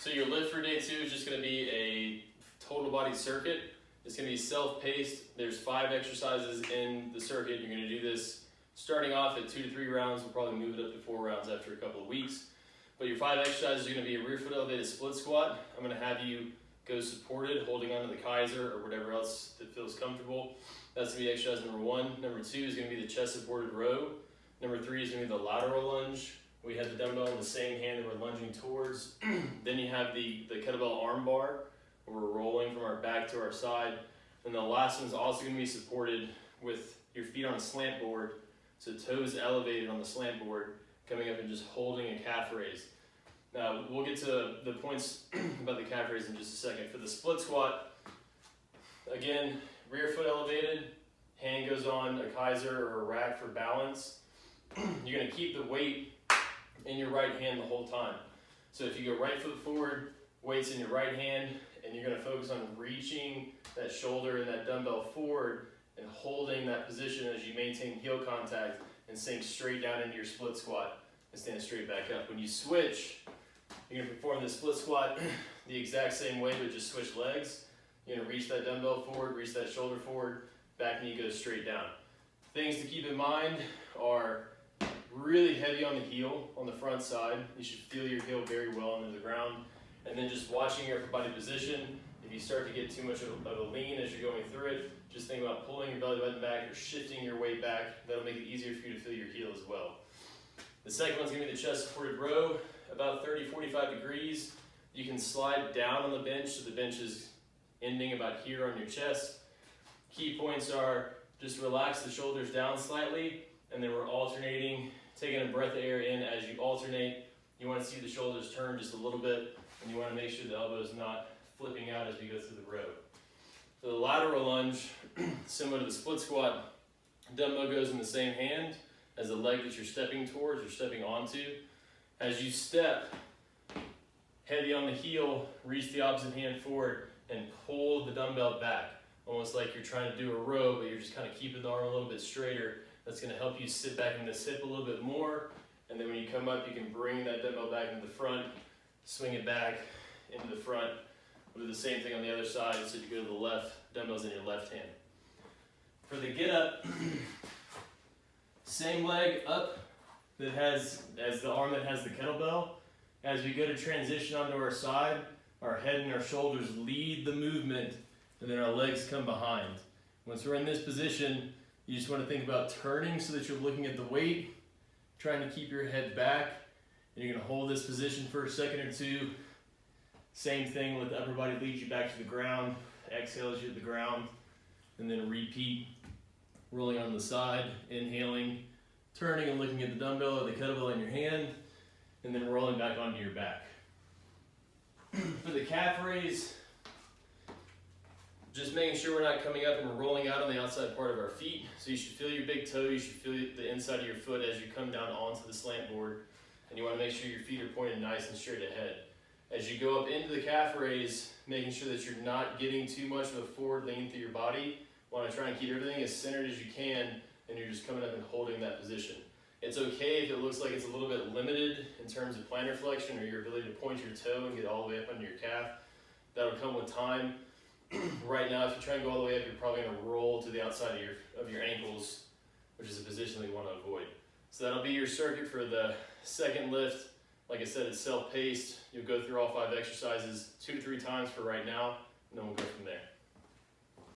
So your lift for day 2 is just going to be a total body circuit. It's going to be self-paced. There's 5 exercises in the circuit. You're going to do this starting off at 2 to 3 rounds. We'll probably move it up to 4 rounds after a couple of weeks. But your 5 exercises are going to be a rear foot elevated split squat. I'm going to have you go supported, holding onto the Kaiser or whatever else that feels comfortable. That's going to be exercise number 1. Number 2 is going to be the chest supported row. Number 3 is going to be the lateral lunge. We have the dumbbell in the same hand that we're lunging towards. Then you have the kettlebell arm bar, where we're rolling from our back to our side. And the last one's also going to be supported with your feet on a slant board, so toes elevated on the slant board, coming up and just holding a calf raise. Now, we'll get to the points about the calf raise in just a second. For the split squat, again, rear foot elevated, hand goes on a Kaiser or a rack for balance. You're going to keep the weight in your right hand the whole time. So if you go right foot forward, weight's in your right hand, and you're going to focus on reaching that shoulder and that dumbbell forward and holding that position as you maintain heel contact and sink straight down into your split squat and stand straight back up. When you switch, you're going to perform the split squat the exact same way, but just switch legs. You're going to reach that dumbbell forward, reach that shoulder forward, back knee goes straight down. Things to keep in mind are really heavy on the heel on the front side. You should feel your heel very well into the ground. And then just watching your upper body position. If you start to get too much of a lean as you're going through it, just think about pulling your belly button back or shifting your weight back. That'll make it easier for you to feel your heel as well. The second one's going to be the chest supported row, about 30-45 degrees. You can slide down on the bench, so the bench is ending about here on your chest. Key points are just relax the shoulders down slightly, and then we're alternating, taking a breath of air in as you alternate. You want to see the shoulders turn just a little bit, and you want to make sure the elbow is not flipping out as we go through the row. For the lateral lunge, similar to the split squat, dumbbell goes in the same hand as the leg that you're stepping towards or stepping onto. As you step, heavy on the heel, reach the opposite hand forward and pull the dumbbell back, almost like you're trying to do a row, but you're just kind of keeping the arm a little bit straighter. That's going to help you sit back in this hip a little bit more, and then when you come up, you can bring that dumbbell back into the front, swing it back into the front. We'll do the same thing on the other side, so you go to the left, dumbbells in your left hand. For the get up, same leg up that has, as the arm that has the kettlebell. As we go to transition onto our side, our head and our shoulders lead the movement, and then our legs come behind. Once we're in this position, you just want to think about turning so that you're looking at the weight, trying to keep your head back, and you're going to hold this position for a second or two. Same thing, let the upper body lead you back to the ground, exhale as you hit the ground, and then repeat, rolling on the side, inhaling, turning and looking at the dumbbell or the kettlebell in your hand, and then rolling back onto your back. For the calf raise, just making sure we're not coming up and we're rolling out on the outside part of our feet. So you should feel your big toe, you should feel the inside of your foot as you come down onto the slant board. And you want to make sure your feet are pointed nice and straight ahead. As you go up into the calf raise, making sure that you're not getting too much of a forward lean through your body. You want to try and keep everything as centered as you can, and you're just coming up and holding that position. It's okay if it looks like it's a little bit limited in terms of plantar flexion or your ability to point your toe and get all the way up under your calf. That'll come with time. Right now, if you try and go all the way up, you're probably going to roll to the outside of your ankles, which is a position that you want to avoid. So that'll be your circuit for the second lift. Like I said, it's self-paced. You'll go through all 5 exercises 2 to 3 times for right now, and then we'll go